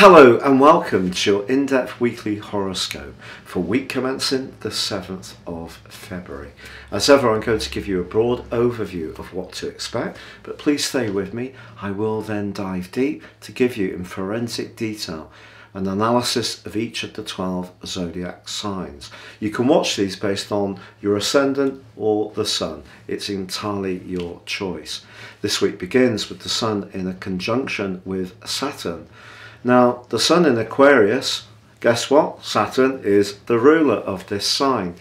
Hello and welcome to your in-depth weekly horoscope for week commencing the 7th of February. As ever, I'm going to give you a broad overview of what to expect, but please stay with me. I will then dive deep to give you in forensic detail an analysis of each of the 12 zodiac signs. You can watch these based on your ascendant or the sun. It's entirely your choice. This week begins with the sun in a conjunction with Saturn. Now, the sun in Aquarius, guess what? Saturn is the ruler of this sign.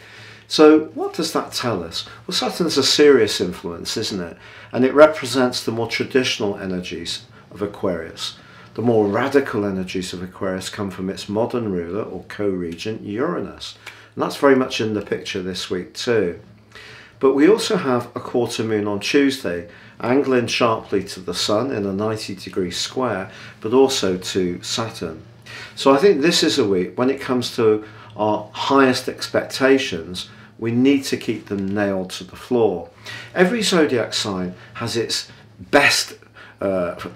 So what does that tell us? Well, Saturn's a serious influence, isn't it? And it represents the more traditional energies of Aquarius. The more radical energies of Aquarius come from its modern ruler or co-regent, Uranus. And that's very much in the picture this week too. But we also have a quarter moon on Tuesday, angling sharply to the sun in a 90-degree square, but also to Saturn. So I think this is a week when it comes to our highest expectations, we need to keep them nailed to the floor. Every zodiac sign has its best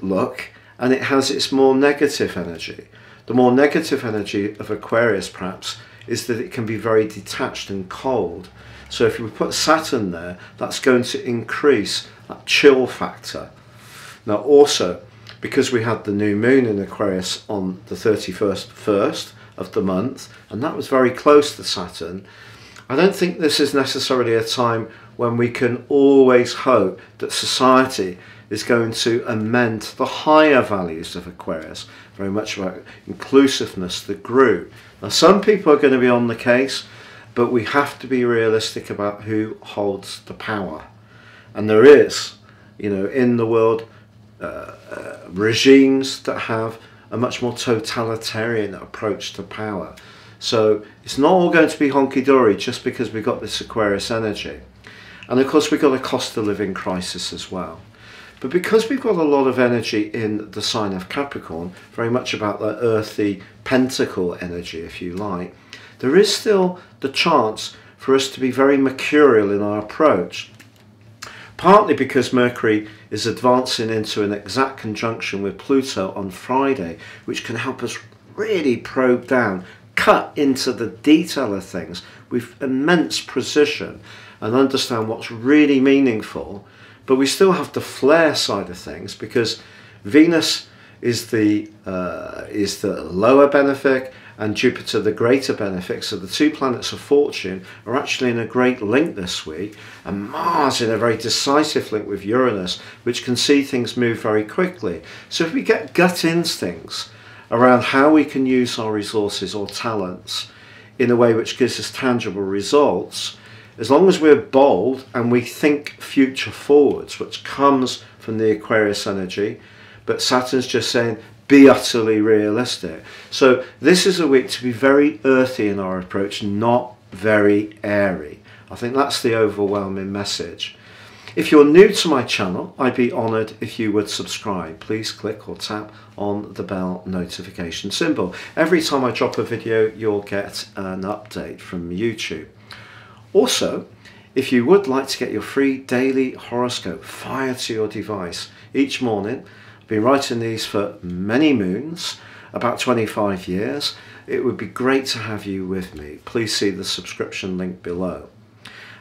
look and it has its more negative energy. The more negative energy of Aquarius perhaps is that it can be very detached and cold. So if we put Saturn there, that's going to increase that chill factor. Now also, because we had the new moon in Aquarius on the 31st of the month, and that was very close to Saturn, I don't think this is necessarily a time when we can always hope that society is going to amend the higher values of Aquarius, very much about inclusiveness, the group. Now some people are going to be on the case, but we have to be realistic about who holds the power. And there is, in the world, regimes that have a much more totalitarian approach to power. So it's not all going to be honky-dory just because we've got this Aquarius energy. And of course we've got a cost of living crisis as well. But because we've got a lot of energy in the sign of Capricorn, very much about the earthy pentacle energy if you like, there is still the chance for us to be very mercurial in our approach. Partly because Mercury is advancing into an exact conjunction with Pluto on Friday, which can help us really probe down, cut into the detail of things with immense precision and understand what's really meaningful. But we still have the flare side of things because Venus is the lower benefic and Jupiter the greater benefic. So the two planets of fortune are actually in a great link this week, and Mars in a very decisive link with Uranus, which can see things move very quickly. So if we get gut instincts around how we can use our resources or talents in a way which gives us tangible results, as long as we're bold and we think future forwards, which comes from the Aquarius energy, but Saturn's just saying, be utterly realistic. So this is a week to be very earthy in our approach, not very airy. I think that's the overwhelming message. If you're new to my channel, I'd be honoured if you would subscribe. Please click or tap on the bell notification symbol. Every time I drop a video, you'll get an update from YouTube. Also, if you would like to get your free daily horoscope fired to your device each morning, I've been writing these for many moons, about 25 years. It would be great to have you with me. Please see the subscription link below.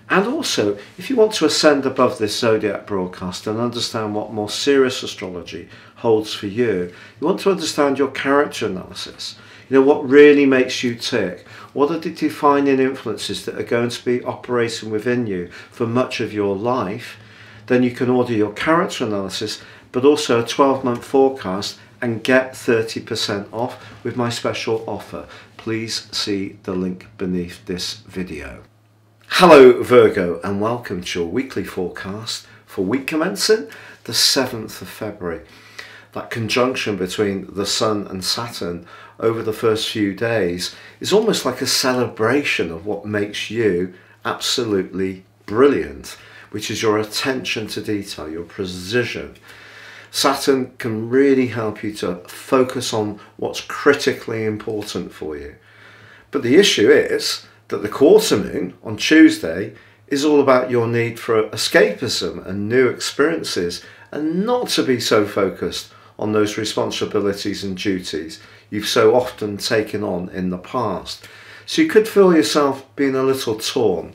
And also, if you want to ascend above this Zodiac broadcast and understand what more serious astrology holds for you, you want to understand your character analysis. What really makes you tick? What are the defining influences that are going to be operating within you for much of your life? Then you can order your character analysis, but also a 12-month forecast and get 30% off with my special offer. Please see the link beneath this video. Hello Virgo and welcome to your weekly forecast for week commencing the 7th of February. That conjunction between the Sun and Saturn over the first few days is almost like a celebration of what makes you absolutely brilliant, which is your attention to detail, your precision. Saturn can really help you to focus on what's critically important for you. But the issue is that the quarter moon on Tuesday is all about your need for escapism and new experiences, and not to be so focused on those responsibilities and duties. you've so often taken on in the past. So you could feel yourself being a little torn.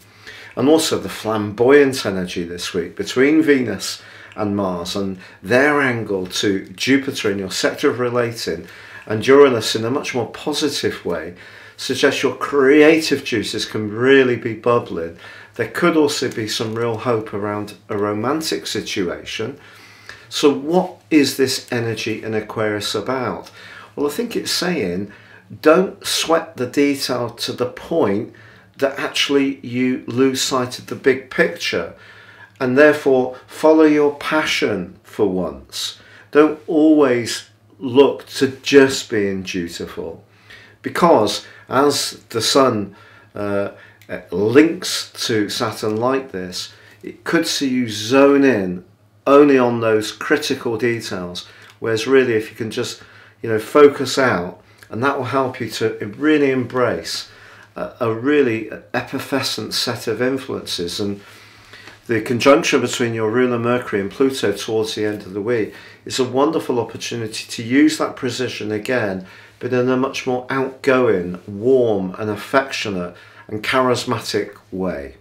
And also the flamboyant energy this week between Venus and Mars and their angle to Jupiter in your sector of relating and Uranus in a much more positive way suggests your creative juices can really be bubbling. There could also be some real hope around a romantic situation. So what is this energy in Aquarius about? Well, I think it's saying don't sweat the detail to the point that actually you lose sight of the big picture, and therefore follow your passion for once. Don't always look to just being dutiful, because as the Sun links to Saturn like this, it could see you zone in only on those critical details, whereas really if you can just focus out, and that will help you to really embrace a really epipescent set of influences. And the conjunction between your ruler Mercury and Pluto towards the end of the week is a wonderful opportunity to use that precision again, but in a much more outgoing, warm and affectionate and charismatic way.